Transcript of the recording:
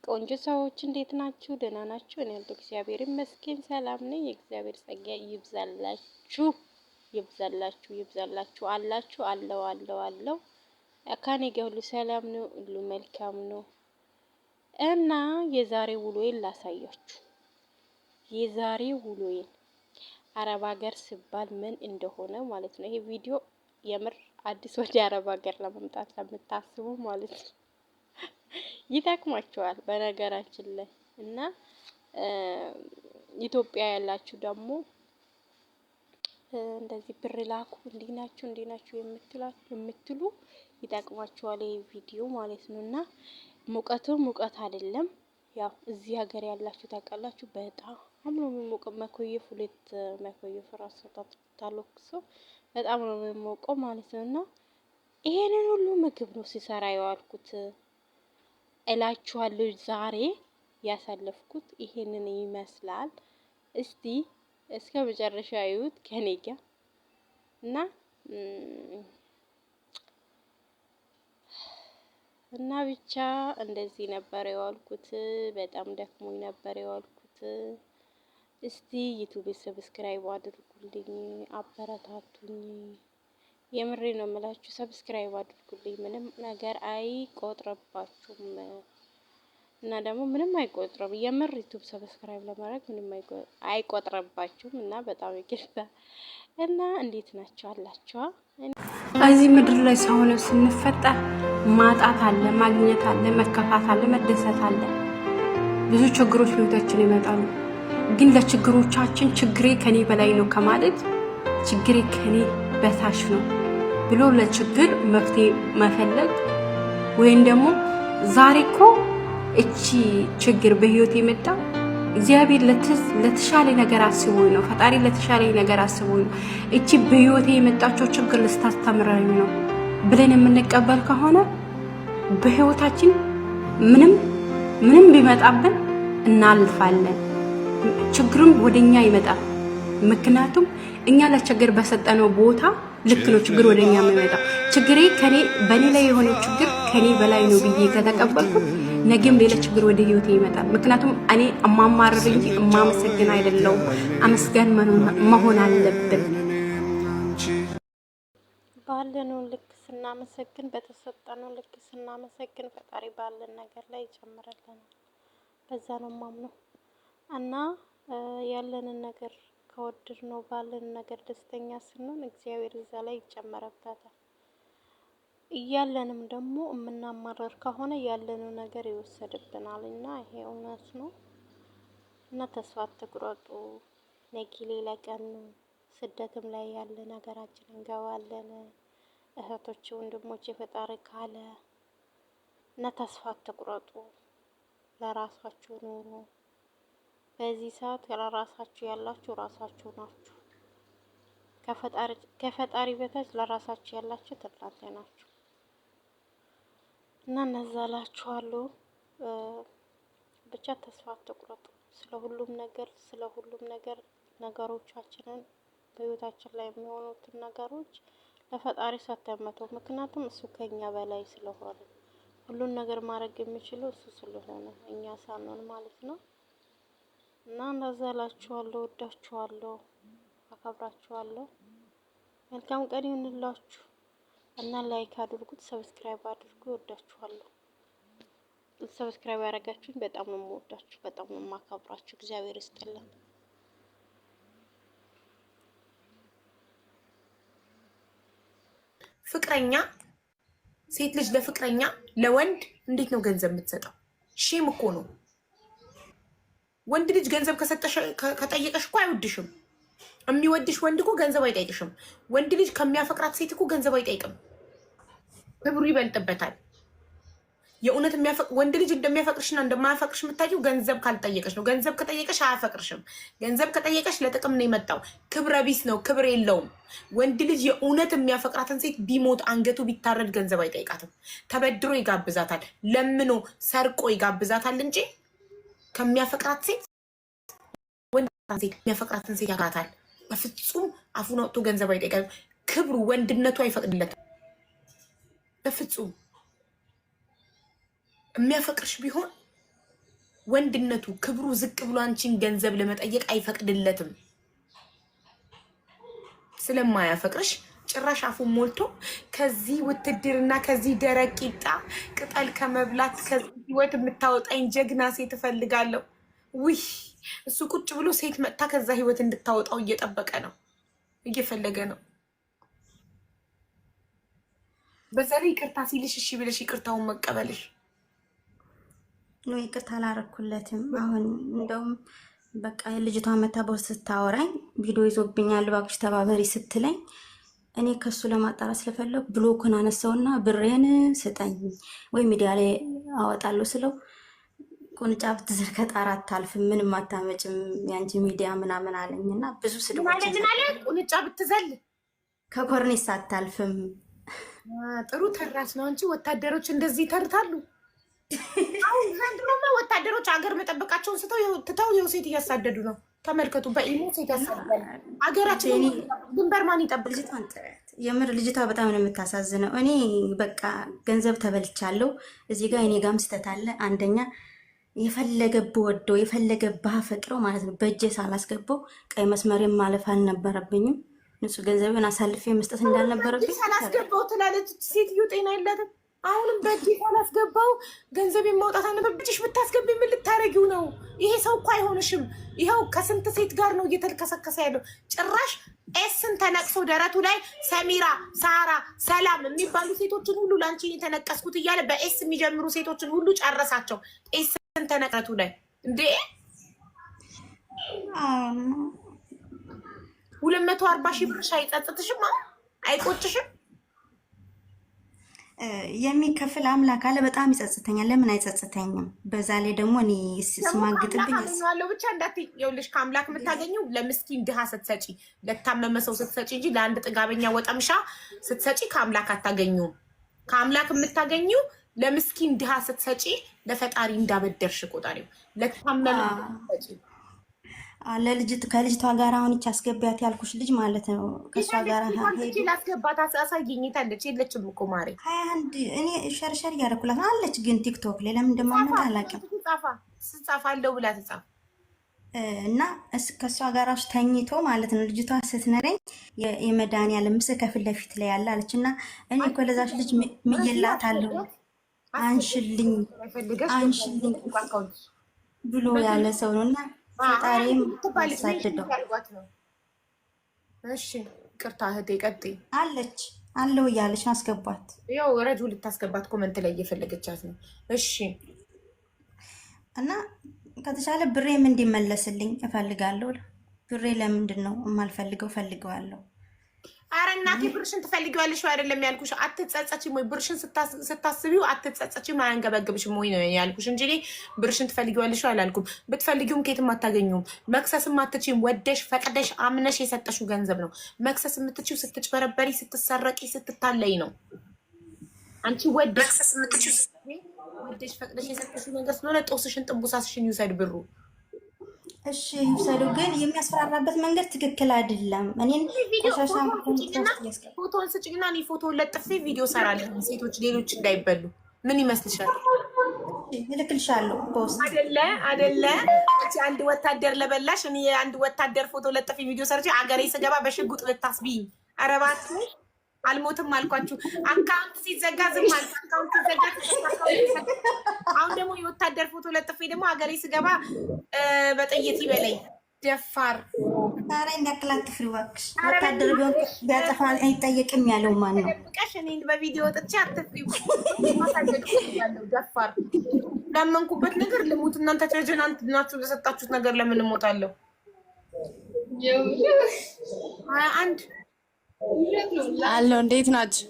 ቆንጆ ሰዎች እንዴት ናችሁ? ደህና ናችሁ? እኔ ያለው እግዚአብሔር ይመስገን ሰላም ነኝ። የእግዚአብሔር ጸጋ ይብዛላችሁ ይብዛላችሁ አላችሁ አለው ከኔ ጋር ሁሉ ሰላም ነው፣ ሁሉ መልካም ነው። እና የዛሬ ውሎዬን ላሳያችሁ። የዛሬ ውሎዬን አረብ ሀገር ሲባል ምን እንደሆነ ማለት ነው። ይሄ ቪዲዮ የምር አዲስ ወደ አረብ ሀገር ለመምጣት ለምታስቡ ማለት ነው ይጠቅማቸዋል በነገራችን ላይ እና ኢትዮጵያ ያላችሁ ደግሞ እንደዚህ ብር ላኩ እንዲናችሁ የምትሉ ይጠቅማቸዋል ይሄ ቪዲዮ ማለት ነው። እና ሙቀት አይደለም፣ ያው እዚህ ሀገር ያላችሁ ታውቃላችሁ። በጣም ነው የሚሞቀው። መኮየፍ ሁለት መኮየፍ ራሱ ታሎክሶ በጣም ነው የሚሞቀው ማለት ነው። እና ይሄንን ሁሉ ምግብ ነው ሲሰራ የዋልኩት እላችኋለሁ። ዛሬ ያሳለፍኩት ይሄንን ይመስላል። እስቲ እስከ መጨረሻ ይዩት ከኔ ጋር እና ብቻ እንደዚህ ነበር የዋልኩት። በጣም ደክሞኝ ነበር የዋልኩት። እስቲ ዩቲዩብ ሰብስክራይብ አድርጉልኝ፣ አበረታቱኝ። የምሬ ነው የምላችሁ። ሰብስክራይብ አድርጉልኝ። ምንም ነገር አይቆጥርባችሁም እና ደግሞ ምንም አይቆጥርም። የምር ዩቲዩብ ሰብስክራይብ ለማድረግ ምንም አይቆጥርባችሁም እና በጣም ይቅርታ። እና እንዴት ናችሁ አላችሁ? እዚህ ምድር ላይ ሰው ነው ስንፈጠር ማጣት አለ፣ ማግኘት አለ፣ መከፋት አለ፣ መደሰት አለ። ብዙ ችግሮች ህይወታችን ይመጣሉ። ግን ለችግሮቻችን ችግሬ ከኔ በላይ ነው ከማለት ችግሬ ከኔ በታች ነው ብሎ ለችግር መፍትሄ መፈለግ ወይም ደግሞ ዛሬ እኮ እቺ ችግር በህይወት የመጣው እግዚአብሔር ለተሻለ ነገር አስቦኝ ነው። ፈጣሪ ለተሻለ ነገር አስቦኝ ነው። እቺ በህይወቴ የመጣቸው ችግር ልታስተምረኝ ነው ብለን የምንቀበል ከሆነ በህይወታችን ምንም ቢመጣብን እናልፋለን። ችግሩም ወደኛ ይመጣል። ምክንያቱም እኛ ለችግር በሰጠነው ቦታ ልክ ነው ችግር ወደኛ የሚመጣው። ችግሬ በኔ ላይ የሆነው ችግር ከኔ በላይ ነው ብዬ ከተቀበልኩ ነገም ሌላ ችግር ወደ ህይወቴ ይመጣል። ምክንያቱም እኔ እማማረር እንጂ እማመሰግን አይደለሁም። አመስጋኝ መሆን አለብን። ባለነው ልክ ስናመሰግን፣ በተሰጠነው ልክ ስናመሰግን ፈጣሪ ባለን ነገር ላይ ይጨምረልናል። በዛ ነው ማምነው እና ያለንን ነገር ከወድር ነው ባለን ነገር ደስተኛ ስንሆን እግዚአብሔር እዛ ላይ ይጨመረበታል። እያለንም ደግሞ የምናማረር ከሆነ ያለነው ነገር ይወሰድብናል እና ይሄ እውነት ነው እና ተስፋ አትቁረጡ። ነገ ሌላ ቀን ነው። ስደትም ላይ ያለ ነገራችን እንገባለን። እህቶች ወንድሞች ፈጣሪ ካለ እና ተስፋ አትቁረጡ። ለራሳችሁ ኑሩ። በዚህ ሰዓት ለራሳችሁ ያላችሁ ራሳችሁ ናችሁ። ከፈጣሪ በታች ለራሳችሁ ያላችሁ እናንተ ናችሁ እና እነዛላችኋለሁ። ብቻ ተስፋ አትቁረጡ። ስለ ሁሉም ነገር ነገሮቻችንን በህይወታችን ላይ የሚሆኑትን ነገሮች ለፈጣሪ ሰተመተው። ምክንያቱም እሱ ከኛ በላይ ስለሆነ ሁሉን ነገር ማድረግ የሚችለው እሱ ስለሆነ እኛ ሳንሆን ማለት ነው። እና እንደዛላችኋለሁ። ወዳችኋለሁ፣ አከብራችኋለሁ። መልካም ቀን ይሁንላችሁ እና ላይክ አድርጉት፣ ሰብስክራይብ አድርጉ። ወዳችኋለሁ። ሰብስክራይብ ያደረጋችሁኝ በጣም ነው የምወዳችሁ፣ በጣም ነው የማከብራችሁ። እግዚአብሔር ይስጥልን። ፍቅረኛ ሴት ልጅ ለፍቅረኛ ለወንድ እንዴት ነው ገንዘብ የምትሰጠው? ሼም እኮ ነው። ወንድ ልጅ ገንዘብ ከጠየቀሽ እኮ አይወድሽም። የሚወድሽ ወንድ እኮ ገንዘብ አይጠይቅሽም። ወንድ ልጅ ከሚያፈቅራት ሴት እኮ ገንዘብ አይጠይቅም። ክብሩ ይበልጥበታል። የእውነት ወንድ ልጅ እንደሚያፈቅርሽና እንደማያፈቅርሽ የምታውቂው ገንዘብ ካልጠየቀሽ ነው። ገንዘብ ከጠየቀሽ አያፈቅርሽም። ገንዘብ ከጠየቀሽ ለጥቅም ነው የመጣው። ክብረ ቢስ ነው፣ ክብር የለውም። ወንድ ልጅ የእውነት የሚያፈቅራትን ሴት ቢሞት አንገቱ ቢታረድ ገንዘብ አይጠይቃትም። ተበድሮ ይጋብዛታል፣ ለምኖ ሰርቆ ይጋብዛታል እንጂ ከሚያፈቅራት ሴት የሚያፈቅራትን ሴት ያፈቅራታል። በፍጹም አፉን አውጥቶ ገንዘብ አይጠይቃትም። ክብሩ ወንድነቱ አይፈቅድለትም በፍጹም። የሚያፈቅርሽ ቢሆን ወንድነቱ ክብሩ ዝቅ ብሎ አንቺን ገንዘብ ለመጠየቅ አይፈቅድለትም። ስለማያፈቅርሽ ጭራሽ አፉን ሞልቶ ከዚህ ውትድርና ከዚህ ደረቅ ቂጣ ቅጠል ከመብላት ከዚህ ህይወት የምታወጣኝ ጀግና ሴት እፈልጋለሁ። ውይ እሱ ቁጭ ብሎ ሴት መጥታ ከዛ ህይወት እንድታወጣው እየጠበቀ ነው፣ እየፈለገ ነው። በዛ ላይ ይቅርታ ሲልሽ እሺ ብለሽ ይቅርታውን መቀበልሽ ነው። ይቅርታ አላረኩለትም። አሁን እንደውም በቃ ልጅቷ መታ በውስጥ ስታወራኝ ቪዲዮ ይዞብኛል እባክሽ ተባበሪ ስትለኝ እኔ ከሱ ለማጣራት ስለፈለጉ ብሎክን አነሳውና ብሬን ስጠኝ ወይ ሚዲያ ላይ አወጣለሁ ስለው ቁንጫ ብትዘር ከጣራ አታልፍም፣ ምንም አታመጭም ያንቺ ሚዲያ ምናምን አለኝና ብዙ ስድቦች ቁንጫ ብትዘል ከኮርኔስ አታልፍም። ጥሩ ተራስ ነው። አንቺ ወታደሮች እንደዚህ ይተርታሉ። አሁን ዘንድሮማ ወታደሮች ሀገር መጠበቃቸውን ትተው ይኸው ሴት እያሳደዱ ነው። ተመልከቱ፣ በኢሞ ሴት ያሳደዳል። ሀገራችን ድንበር ማን ይጠብቅ? የምር ልጅቷ በጣም ነው የምታሳዝነው። እኔ በቃ ገንዘብ ተበልቻለሁ። እዚህ ጋር እኔ ጋርም ስህተት አለ። አንደኛ የፈለገ ብወደው የፈለገ ባፈቅረው ማለት ነው በእጄ ሳላስገባው ቀይ መስመሬን ማለፍ አልነበረብኝም። ንጹህ ገንዘብን አሳልፌ መስጠት እንዳልነበረብኝ ሳላስገባው ትላለች ሴትዮ። ጤና የላትም። አሁንም በእጄ ሳላስገባው ገንዘብ ማውጣት አልነበረብኝሽ። ብታስገቢ ምን ልታረጊው ነው? ይሄ ሰው እኮ አይሆንሽም። ይኸው ከስንት ሴት ጋር ነው እየተልከሰከሰ ያለው። ጭራሽ ኤስን ተነቅሶ ደረቱ ላይ ሰሚራ፣ ሳራ፣ ሰላም የሚባሉ ሴቶችን ሁሉ ላንቺ የተነቀስኩት እያለ በኤስ የሚጀምሩ ሴቶችን ሁሉ ጨረሳቸው። ኤስን ተነቀቱ ላይ እንዴ 240 ሺህ ብር አይጸጽትሽም? አይቆጭሽም? የሚከፍል አምላክ አለ። በጣም ይጸጽተኛል። ለምን አይጸጽተኝም? በዛ ላይ ደግሞ እኔ ስማግጥብኝ ያለው ብቻ እንዳትይውልሽ። ከአምላክ የምታገኘው ለምስኪን ድሃ ስትሰጪ፣ ለታመመ ሰው ስትሰጪ እንጂ ለአንድ ጥጋበኛ ወጠምሻ ስትሰጪ ከአምላክ አታገኙም። ከአምላክ የምታገኘው ለምስኪን ድሃ ስትሰጪ፣ ለፈጣሪ እንዳበደርሽ ቆጣሪው። ለታመመ ስትሰጪ ከልጅቷ ጋር አሁን ይች አስገቢያት ያልኩሽ ልጅ ማለት ነው። ከእሷ ጋር ላስገባት አሳየኝታለች። የለችም እኮ ማሬ 21 እኔ ሸርሸር እያደረኩላት አለች፣ ግን ቲክቶክ ላይ ለምን እንደማመጣ አላውቅም። ስጻፋ አለው ብላ ትጻፍ እና ከእሷ ጋር ውስጥ ተኝቶ ማለት ነው። ልጅቷ ስትነረኝ የመድኃኒዓለም ምስል ከፊት ለፊት ላይ ያለ አለች እና እኔ እኮ ለዛች ልጅ ምይላታለሁ አንሽልኝ ብሎ ያለ ሰው ነው እና ፈጣሪም አሳድደው። እሺ ቅርታ እህቴ ቀጥይ። አለች አለው እያለች አስገባት። ያው ረጁ ልታስገባት ኮመንት ላይ እየፈለገቻት ነው። እሺ እና ከተቻለ ብሬም እንዲመለስልኝ እፈልጋለሁ። ብሬ ለምንድን ነው የማልፈልገው? ፈልገዋለሁ። አረ እናቴ ብርሽን ትፈልጊዋለሽ ወይ አይደለም ያልኩሽ። አትጸጸችም ወይ? ብርሽን ስታስቢው አትጸጸችም? አያንገበግብሽም ወይ ነው ያልኩሽ እንጂ ብርሽን ትፈልጊዋለሽ ወይ አላልኩም። ብትፈልጊውም ኬትም አታገኙም። መክሰስም አትችይም። ወደሽ ፈቅደሽ አምነሽ የሰጠሽው ገንዘብ ነው። መክሰስ የምትችይው ስትጭበረበሪ፣ ስትሰረቂ፣ ስትታለይ ነው። አንቺ ወደሽ ፈቅደሽ የሰጠሽው ነገር ስለሆነ ጦስሽን ጥንቡሳስሽን ይውሰድ ብሩ። እሺ ይውሰዱ፣ ግን የሚያስፈራራበት መንገድ ትክክል አይደለም። እኔን ቆሻሻ ፎቶን ስጭኝና እኔ ፎቶን ለጥፌ ቪዲዮ ሰራለሁ። ሴቶች ሌሎች እንዳይበሉ ምን ይመስልሻል? እልክልሻለሁ በውስጥ አይደለ አንድ ወታደር ለበላሽ እኔ አንድ ወታደር ፎቶ ለጥፌ ቪዲዮ ሰርቼ አገሬ ስገባ በሽጉጥ ልታስቢኝ። ኧረ እባክሽ አልሞትም አልኳችሁ። አካውንት ሲዘጋ ዝም አልኩ። አካውንት ሲዘጋ አሁን ደግሞ የወታደር ፎቶ ለጥፌ ደግሞ ሀገሬ ስገባ በጥይት ይበለኝ። ደፋር ኧረ እንዳክላት ፍሪ እባክሽ። ወታደር ቢሆን ቢያጠፋ አይጠየቅም ያለው ማን ነው? ቀሽ እኔ በቪዲዮ ወጥቼ አትፍሪ ያለው ደፋር። ላመንኩበት ነገር ልሙት። እናንተ ተጀናንት ናችሁ። ለሰጣችሁት ነገር ለምን እሞታለሁ? 21 አለው። እንዴት ናችሁ?